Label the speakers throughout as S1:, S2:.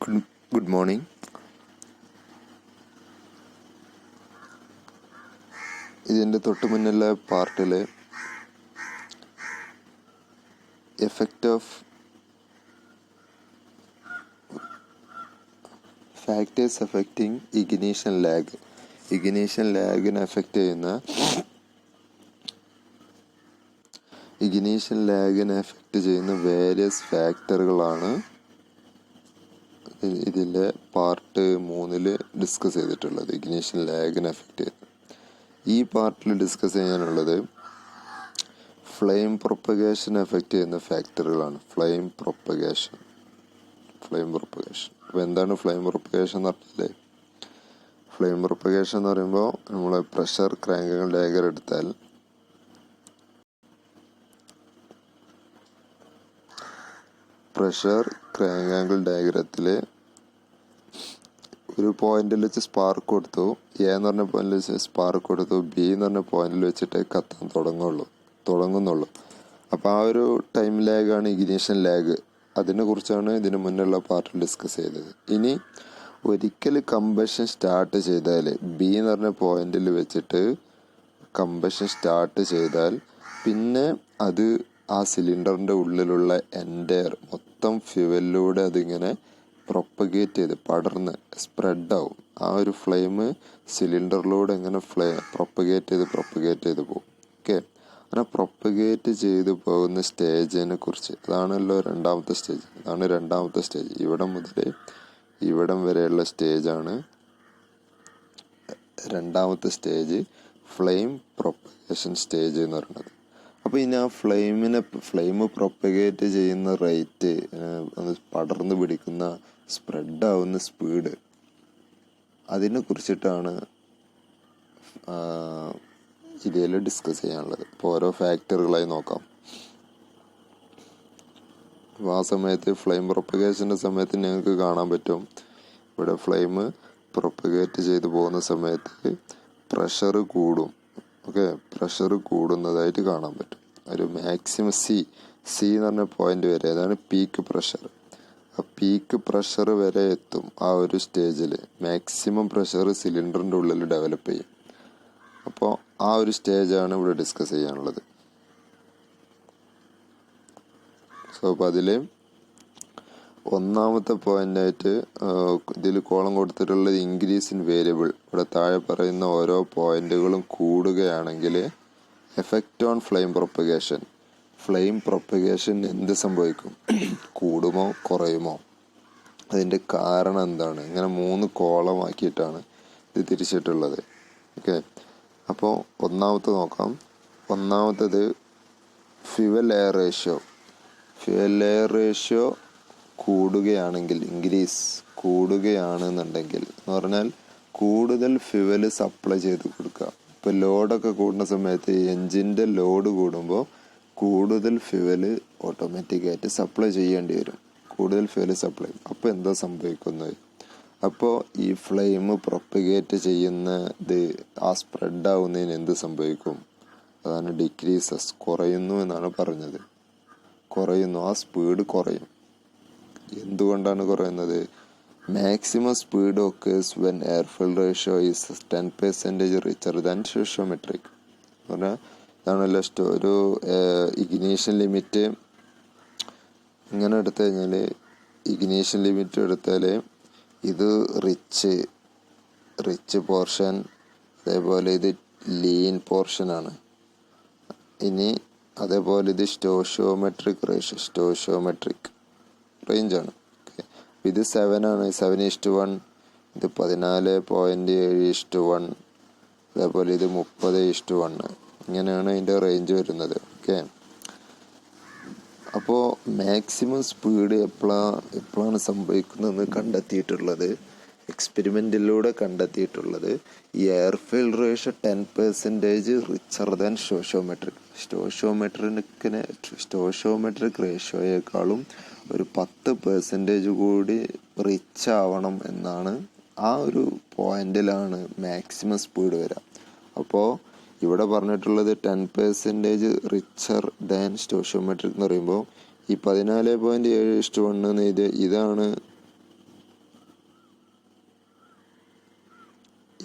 S1: Good morning. ഇതിൻ്റെ തൊട്ട് മുന്നിലെ പാർട്ടിൽ effect of factors affecting ignition ലാഗിനെ എഫക്റ്റ് ചെയ്യുന്ന വേരിയസ് ഫാക്ടറുകളാണ് ഇതിലെ പാർട്ട് 3 ഡിസ്കസ് ചെയ്തിട്ടുള്ളത്. ഇഗ്നീഷൻ ലാഗിനെ എഫക്റ്റ് ചെയ്യുന്നത് ഈ പാർട്ടിൽ ഡിസ്കസ് ചെയ്യാനുള്ളത് ഫ്ലെയിം പ്രൊപ്പഗേഷൻ എഫക്റ്റ് ചെയ്യുന്ന ഫാക്ടറുകളാണ്. Flame propagation. അപ്പോൾ എന്താണ് ഫ്ലെയിം പ്രൊപ്പഗേഷൻ എന്ന് പറഞ്ഞാൽ, ഫ്ലെയിം പ്രൊപ്പഗേഷൻ എന്ന് പറയുമ്പോൾ നമ്മൾ പ്രഷർ ക്രാങ്ക് ഡയഗ്രം എടുത്താൽ പ്രഷർ ക്രാങ്ക് ആംഗിൾ ഡയഗ്രത്തിൽ ഒരു പോയിന്റിൽ വെച്ച് സ്പാർക്ക് കൊടുത്തു, എ എന്ന് പറഞ്ഞ പോയിന്റിൽ വെച്ച് സ്പാർക്ക് കൊടുത്തു, ബി എന്ന് പറഞ്ഞ പോയിന്റിൽ വെച്ചിട്ട് കത്താൻ തുടങ്ങുന്നുള്ളൂ. അപ്പോൾ ആ ഒരു ടൈം ലാഗാണ് ഇഗ്നീഷൻ ലാഗ്. അതിനെ കുറിച്ചാണ് ഇതിന് മുന്നുള്ള പാർട്ടിൽ ഡിസ്കസ് ചെയ്തത്. ഇനി ഒരിക്കൽ കമ്പഷൻ സ്റ്റാർട്ട് ചെയ്താൽ, ബി എന്ന് പറഞ്ഞ പോയിന്റിൽ വെച്ചിട്ട് കമ്പഷൻ സ്റ്റാർട്ട് ചെയ്താൽ പിന്നെ അത് ആ സിലിണ്ടറിൻ്റെ ഉള്ളിലുള്ള എൻറ്റയർ മൊത്തം ഫ്യൂവലിലൂടെ അതിങ്ങനെ പ്രൊപ്പഗേറ്റ് ചെയ്ത് പടർന്ന് സ്പ്രെഡ് ആവും. ആ ഒരു ഫ്ലെയിം സിലിണ്ടറിലൂടെ എങ്ങനെ പ്രൊപ്പഗേറ്റ് ചെയ്ത് പോകും. ഓക്കെ, അങ്ങനെ പ്രൊപ്പഗേറ്റ് ചെയ്ത് പോകുന്ന സ്റ്റേജിനെ കുറിച്ച്, അതാണല്ലോ രണ്ടാമത്തെ സ്റ്റേജ്. ഇവിടം മുതൽ ഇവിടം വരെയുള്ള സ്റ്റേജാണ് രണ്ടാമത്തെ സ്റ്റേജ്, ഫ്ലെയിം പ്രൊപ്പഗേഷൻ സ്റ്റേജ് എന്ന് പറയുന്നത്. അപ്പോൾ ഇനി ആ ഫ്ലെയിം പ്രൊപ്പഗേറ്റ് ചെയ്യുന്ന റേറ്റ്, പടർന്നു പിടിക്കുന്ന സ്പ്രെഡ് ആവുന്ന സ്പീഡ്, അതിനെ കുറിച്ചിട്ടാണ് ഇതിൽ ഡിസ്കസ് ചെയ്യാനുള്ളത്. ഇപ്പോൾ ഓരോ ഫാക്ടറുകളായി നോക്കാം. അപ്പോൾ ആ സമയത്ത് ഫ്ലെയിം പ്രൊപ്പഗേഷൻ്റെ സമയത്ത് ഞങ്ങൾക്ക് കാണാൻ പറ്റും, ഇവിടെ ഫ്ലെയിം പ്രൊപ്പഗേറ്റ് ചെയ്തു പോകുന്ന സമയത്ത് പ്രഷർ കൂടും. ഓക്കെ, പ്രഷർ കൂടുന്നതായിട്ട് കാണാൻ പറ്റും. ഒരു മാക്സിമം സി എന്ന് പറഞ്ഞ പോയിന്റ് വരെ, അതാണ് പീക്ക് പ്രഷർ. ആ പീക്ക് പ്രഷർ വരെ എത്തും. ആ ഒരു സ്റ്റേജിൽ മാക്സിമം പ്രഷർ സിലിണ്ടറിൻ്റെ ഉള്ളിൽ ഡെവലപ്പ് ചെയ്യും. അപ്പോൾ ആ ഒരു സ്റ്റേജാണ് ഇവിടെ ഡിസ്കസ് ചെയ്യാനുള്ളത്. അപ്പോൾ അതിൽ ഒന്നാമത്തെ പോയിന്റായിട്ട് ഇതിൽ കോളം കൊടുത്തിട്ടുള്ളത് ഇൻക്രീസ് ഇൻ വേരിയബിൾ. ഇവിടെ താഴെ പറയുന്ന ഓരോ പോയിന്റുകളും കൂടുകയാണെങ്കിൽ എഫക്റ്റ് ഓൺ ഫ്ലെയിം പ്രൊപ്പഗേഷൻ എന്ത് സംഭവിക്കും? കൂടുമോ കുറയുമോ? അതിൻ്റെ കാരണം എന്താണ്? ഇങ്ങനെ 3 കോളമാക്കിയിട്ടാണ് ഇത് തിരിച്ചിട്ടുള്ളത്. ഓക്കെ, അപ്പോൾ ഒന്നാമത്തെ നോക്കാം. ഒന്നാമത്തേത് ഫ്യൂവൽ എയർ റേഷ്യോ കൂടുകയാണെങ്കിൽ, കൂടുകയാണെന്നുണ്ടെങ്കിൽ എന്ന് പറഞ്ഞാൽ കൂടുതൽ ഫ്യൂവൽ സപ്ലൈ ചെയ്ത് കൊടുക്കുക. ഇപ്പോൾ ലോഡൊക്കെ കൂടുന്ന സമയത്ത് എൻജിൻ്റെ ലോഡ് കൂടുമ്പോൾ കൂടുതൽ ഫ്യൂവൽ ഓട്ടോമാറ്റിക്കായിട്ട് സപ്ലൈ ചെയ്യേണ്ടി വരും. അപ്പോൾ എന്താ സംഭവിക്കുന്നത്? അപ്പോൾ ഈ ഫ്ലെയിം പ്രൊപ്പഗേറ്റ് ചെയ്യുന്നത് ആ സ്പ്രെഡ് ആവുന്നതിന് എന്ത് സംഭവിക്കും? അതാണ് ഡിക്രീസസ്, കുറയുന്നു എന്നാണ് പറഞ്ഞത്. ആ സ്പീഡ് കുറയും. എന്തുകൊണ്ടാണ് കുറയുന്നത്? Maximum speed occurs when air fuel ratio is 10% richer than stoichiometric. പറഞ്ഞാൽ ഇതാണല്ലോ ഒരു ഇഗ്നീഷൻ ലിമിറ്റ്. ഇങ്ങനെ എടുത്തു കഴിഞ്ഞാൽ, ഇഗ്നീഷൻ ലിമിറ്റ് എടുത്താൽ ഇത് റിച്ച് പോർഷൻ, അതേപോലെ ഇത് ലീൻ പോർഷനാണ്. ഇനി അതേപോലെ ഇത് സ്റ്റോഷിയോമെട്രിക് റേഞ്ചാണ്. ഇത് 7 ആണ്, 7:1. ഇത് 14.7:1. അതേപോലെ ഇത് 30:1. ഇങ്ങനെയാണ് അതിൻ്റെ റേഞ്ച് വരുന്നത്. ഓക്കെ, അപ്പോൾ മാക്സിമം സ്പീഡ് എപ്പോഴാണ് സംഭവിക്കുന്നതെന്ന് എക്സ്പെരിമെൻറ്റിലൂടെ കണ്ടെത്തിയിട്ടുള്ളത് ഈ എയർഫിൽ റേഷ്യോ 10% റിച്ചർ ദാൻ സ്റ്റോഷിയോമെട്രിക് റേഷ്യോയേക്കാളും ഒരു 10% കൂടി റിച്ച് ആവണം എന്നാണ്. ആ ഒരു പോയിന്റിലാണ് മാക്സിമം സ്പീഡ് വരിക. അപ്പോൾ ഇവിടെ പറഞ്ഞിട്ടുള്ളത് 10% റിച്ചർ ദാൻ സ്റ്റോഷിയോമെട്രിക് എന്ന് പറയുമ്പോൾ ഈ 14.7:1 ഇതാണ്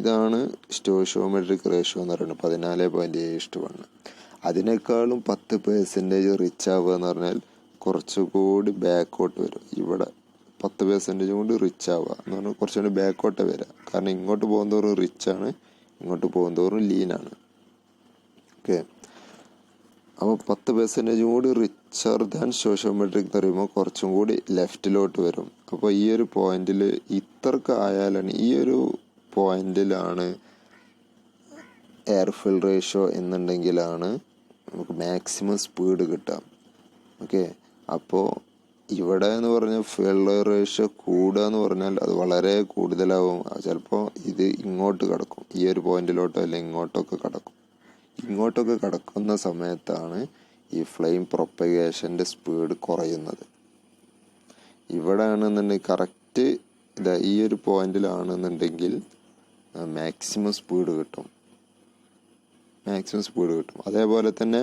S1: ഇതാണ് സ്റ്റോഷിയോമെട്രിക് റേഷ്യോ എന്ന് പറയുന്നത് 14.7:1. അതിനേക്കാളും 10% റിച്ച് ആവുക എന്ന് പറഞ്ഞാൽ കുറച്ചുകൂടി ബാക്കോട്ട് വരും. ഇവിടെ 10% കൊണ്ട് റിച്ച് ആവുക എന്ന് പറഞ്ഞാൽ കുറച്ചുകൂടി ബാക്കോട്ട് വരിക. കാരണം ഇങ്ങോട്ട് പോകുന്നതോറും റിച്ചാണ്, ഇങ്ങോട്ട് പോകുന്നതോറും ലീനാണ്. ഓക്കെ, അപ്പോൾ 10% കൂടി റിച്ചർ ദാൻ സ്റ്റോഷിയോമെട്രിക് എന്ന് പറയുമ്പോൾ കുറച്ചും കൂടി ലെഫ്റ്റിലോട്ട് വരും. അപ്പോൾ ഈ ഒരു പോയിന്റിൽ ഇത്രക്ക് ആയാലാണ്, ഈ ഒരു പോയിന്റിലാണ് എയർ ഫിൽ റേഷ്യോ എന്നുണ്ടെങ്കിലാണ് നമുക്ക് മാക്സിമം സ്പീഡ് കിട്ടുക. ഓക്കെ, അപ്പോൾ ഇവിടെ എന്ന് പറഞ്ഞാൽ ഫിൽ റേഷ്യോ കൂടുക എന്ന് പറഞ്ഞാൽ അത് വളരെ കൂടുതലാവും. ചിലപ്പോൾ ഇത് ഇങ്ങോട്ട് കിടക്കും, ഈ ഒരു പോയിന്റിലോട്ടോ അല്ലെങ്കിൽ ഇങ്ങോട്ടൊക്കെ കിടക്കും. ഇങ്ങോട്ടൊക്കെ കിടക്കുന്ന സമയത്താണ് ഈ ഫ്ലെയിം പ്രൊപ്പഗേഷൻ്റെ സ്പീഡ് കുറയുന്നത്. ഇവിടെ ആണെന്നുണ്ടെങ്കിൽ കറക്റ്റ് ഇതാ ഈ ഒരു പോയിന്റിലാണെന്നുണ്ടെങ്കിൽ മാക്സിമം സ്പീഡ് കിട്ടും. അതേപോലെ തന്നെ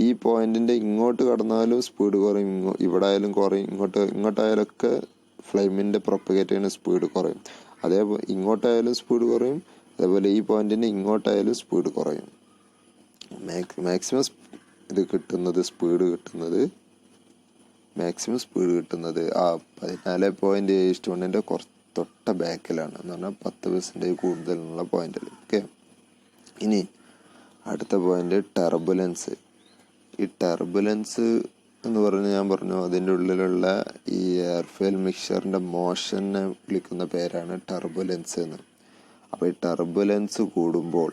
S1: ഈ പോയിന്റിന്റെ ഇങ്ങോട്ട് കടന്നാലും സ്പീഡ് കുറയും, ഇവിടെ ആയാലും കുറയും, ഇങ്ങോട്ടായാലൊക്കെ ഫ്ലെയിമിന്റെ പ്രൊപ്പഗേറ്റ് ചെയ്യുന്ന സ്പീഡ് കുറയും. അതേപോലെ ഇങ്ങോട്ടായാലും സ്പീഡ് കുറയും, അതേപോലെ ഈ പോയിന്റിന്റെ ഇങ്ങോട്ടായാലും സ്പീഡ് കുറയും. മാക്സിമം സ്പീഡ് കിട്ടുന്നത് ആ 14.7:1 കുറച്ച് തൊട്ട ബാക്കിലാണ് എന്ന് പറഞ്ഞാൽ 10% കൂടുതലുള്ള പോയിന്റിൽ. ഓക്കെ, ഇനി അടുത്ത പോയിന്റ് ടർബുലൻസ്. ഈ ടർബുലൻസ് എന്ന് പറഞ്ഞ് ഞാൻ പറഞ്ഞു അതിൻ്റെ ഉള്ളിലുള്ള ഈ എയർഫെയിൽ മിക്സ്ചറിൻ്റെ മോഷനെ വിളിക്കുന്ന പേരാണ് ടർബുലൻസ് എന്ന്. അപ്പോൾ ഈ ടർബുലൻസ് കൂടുമ്പോൾ,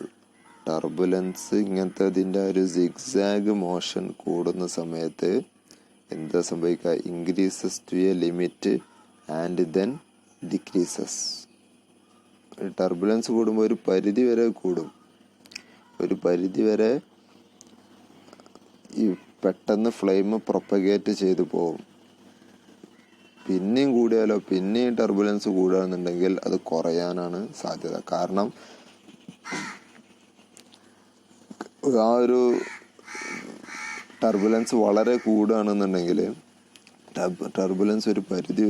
S1: ടർബുലൻസ് ഇങ്ങനത്തെ ഇതിൻ്റെ ഒരു സിഗ്സാഗ് മോഷൻ കൂടുന്ന സമയത്ത് എന്താ സംഭവിക്കുക? Increases to a limit and then decreases. Turbulence കൂടുമ്പോൾ ഒരു പരിധി വരെ കൂടും, ഒരു പരിധി വരെ ഈ പെട്ടെന്ന് ഫ്ലെയിം പ്രൊപ്പഗേറ്റ് ചെയ്തു പോകും. പിന്നെയും കൂടിയാലോ, പിന്നെയും ടർബുലൻസ് കൂടുകയാണെന്നുണ്ടെങ്കിൽ അത് കുറയാനാണ് സാധ്യത. കാരണം ആ ഒരു ടർബുലൻസ് വളരെ കൂടുകയാണെന്നുണ്ടെങ്കിൽ, ടർബുലൻസ് ഒരു പരിധി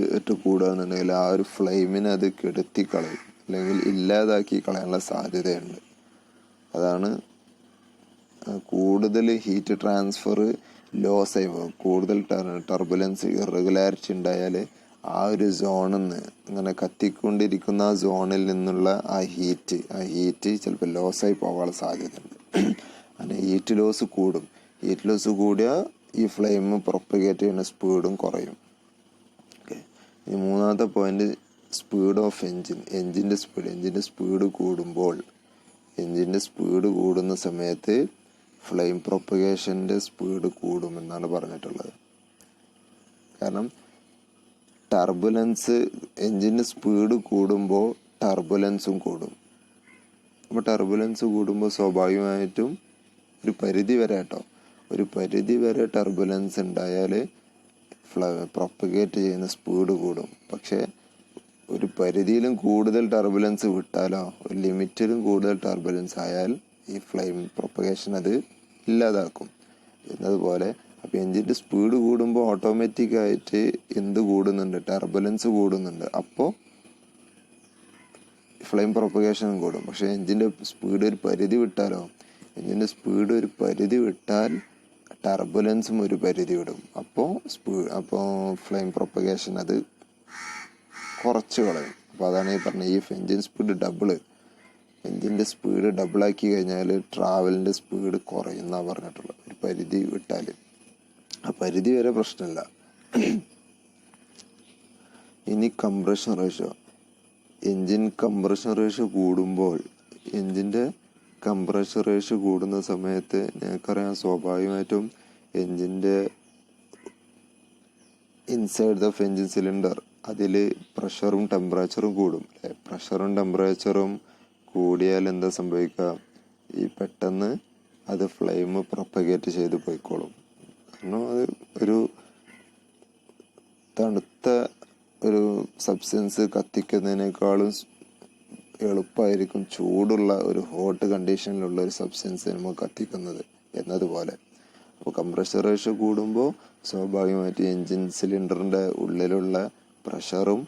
S1: കൂടുകയാണെന്നുണ്ടെങ്കിൽ ആ ഒരു ഫ്ലെയിമിനെ അത് കെടുത്തി കളയും, അല്ലെങ്കിൽ ഇല്ലാതാക്കി കളയാനുള്ള സാധ്യതയുണ്ട്. അതാണ് കൂടുതൽ ഹീറ്റ് ട്രാൻസ്ഫർ ലോസ് ആയി പോകും. കൂടുതൽ ടർബുലൻസ് ഇറഗുലാരിറ്റി ഉണ്ടായാൽ ആ ഒരു സോണിൽ നിന്ന്, ഇങ്ങനെ കത്തിക്കൊണ്ടിരിക്കുന്ന ആ സോണിൽ നിന്നുള്ള ആ ഹീറ്റ് ചിലപ്പോൾ ലോസായി പോകാനുള്ള സാധ്യതയുണ്ട്. അങ്ങനെ ഹീറ്റ് ലോസ് കൂടും. ഹീറ്റ് ലോസ് കൂടിയാൽ ഈ ഫ്ലെയിം പ്രൊപ്പഗേറ്റ് ചെയ്യുന്ന സ്പീഡും കുറയും. ഓക്കെ, ഇനി മൂന്നാമത്തെ പോയിന്റ് സ്പീഡ് ഓഫ് എൻജിൻ്റെ സ്പീഡ് കൂടുമ്പോൾ, എൻജിൻ്റെ സ്പീഡ് കൂടുന്ന സമയത്ത് ഫ്ലെയിം പ്രൊപ്പഗേഷൻ്റെ സ്പീഡ് കൂടുമെന്നാണ് പറഞ്ഞിട്ടുള്ളത്. കാരണം ടർബുലൻസ്, എൻജിൻ്റെ സ്പീഡ് കൂടുമ്പോൾ ടർബുലൻസും കൂടും. അപ്പോൾ ടർബുലൻസ് കൂടുമ്പോൾ സ്വാഭാവികമായിട്ടും ഒരു പരിധി വരെ ടർബുലൻസ് ഉണ്ടായാൽ പ്രൊപ്പഗേറ്റ് ചെയ്യുന്ന സ്പീഡ് കൂടും. പക്ഷേ ഒരു പരിധിയിലും കൂടുതൽ ടർബുലൻസ് വിട്ടാലോ, ഒരു ലിമിറ്റിലും കൂടുതൽ ടർബുലൻസ് ആയാൽ ഈ ഫ്ലെയിം പ്രൊപ്പഗേഷൻ അത് ഇല്ലാതാക്കും എന്നതുപോലെ. അപ്പോൾ എൻജിൻ്റെ സ്പീഡ് കൂടുമ്പോൾ ഓട്ടോമാറ്റിക്കായിട്ട് എന്ത് കൂടുന്നുണ്ട്? ടർബുലൻസ് കൂടുന്നുണ്ട്. അപ്പോൾ ഫ്ലെയിം പ്രൊപ്പഗേഷനും കൂടും. പക്ഷേ എൻജിൻ്റെ സ്പീഡ് ഒരു പരിധി വിട്ടാലോ, ടർബുലൻസും ഒരു പരിധി വിടും. അപ്പോൾ ഫ്ലെയിം പ്രൊപ്പഗേഷൻ അത് കുറച്ച് കളയും. അപ്പോൾ അതാണ് ഈ പറഞ്ഞ ഈ എൻജിൻ്റെ സ്പീഡ് ഡബിളാക്കി കഴിഞ്ഞാൽ ട്രാവലിൻ്റെ സ്പീഡ് കുറയുമെന്നാണ് പറഞ്ഞിട്ടുള്ളത്. ഒരു പരിധി വിട്ടാൽ, ആ പരിധി വരെ പ്രശ്നമില്ല. ഇനി compression ratio. Engine compression ratio കൂടുമ്പോൾ, എൻജിൻ്റെ കംപ്രഷൻ റേഷ്യോ കൂടുന്ന സമയത്ത് ഞങ്ങൾക്കറിയാം സ്വാഭാവികമായിട്ടും എൻജിൻ്റെ ഇൻസൈഡ് ദ എൻജിൻ സിലിണ്ടർ അതിൽ പ്രഷറും ടെമ്പറേച്ചറും കൂടും. പ്രഷറും ടെമ്പറേച്ചറും കൂടിയാൽ എന്താ സംഭവിക്കുക? ഈ പെട്ടെന്ന് അത് ഫ്ലെയിം പ്രൊപ്പഗേറ്റ് ചെയ്ത് പോയിക്കോളും. കാരണം അത് ഒരു തണുത്ത ഒരു സബ്സ്റ്റൻസ് കത്തിക്കുന്നതിനേക്കാളും എളുപ്പമായിരിക്കും ചൂടുള്ള ഒരു ഹോട്ട് കണ്ടീഷനിലുള്ള ഒരു സബ്സ്റ്റൻസ് നമുക്ക് കത്തിക്കുന്നത് എന്നതുപോലെ. അപ്പോൾ കംപ്രഷൻ റേഷ്യോ കൂടുമ്പോൾ സ്വാഭാവികമായിട്ട് എൻജിൻ സിലിണ്ടറിൻ്റെ ഉള്ളിലുള്ള പ്രഷറും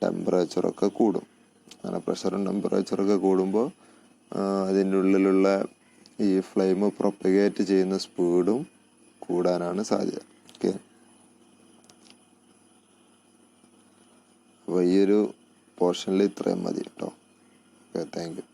S1: ടെമ്പറേച്ചറൊക്കെ കൂടും. അങ്ങനെ പ്രഷറും ടെമ്പറേച്ചറൊക്കെ കൂടുമ്പോൾ അതിൻ്റെ ഉള്ളിലുള്ള ഈ ഫ്ലെയിം പ്രൊപ്പഗേറ്റ് ചെയ്യുന്ന സ്പീഡും കൂടാനാണ് സാധ്യത. ഓക്കെ, അപ്പോൾ ഈ ഒരു പോർഷനിൽ ഇത്രയും മതി കേട്ടോ. Okay, thank you.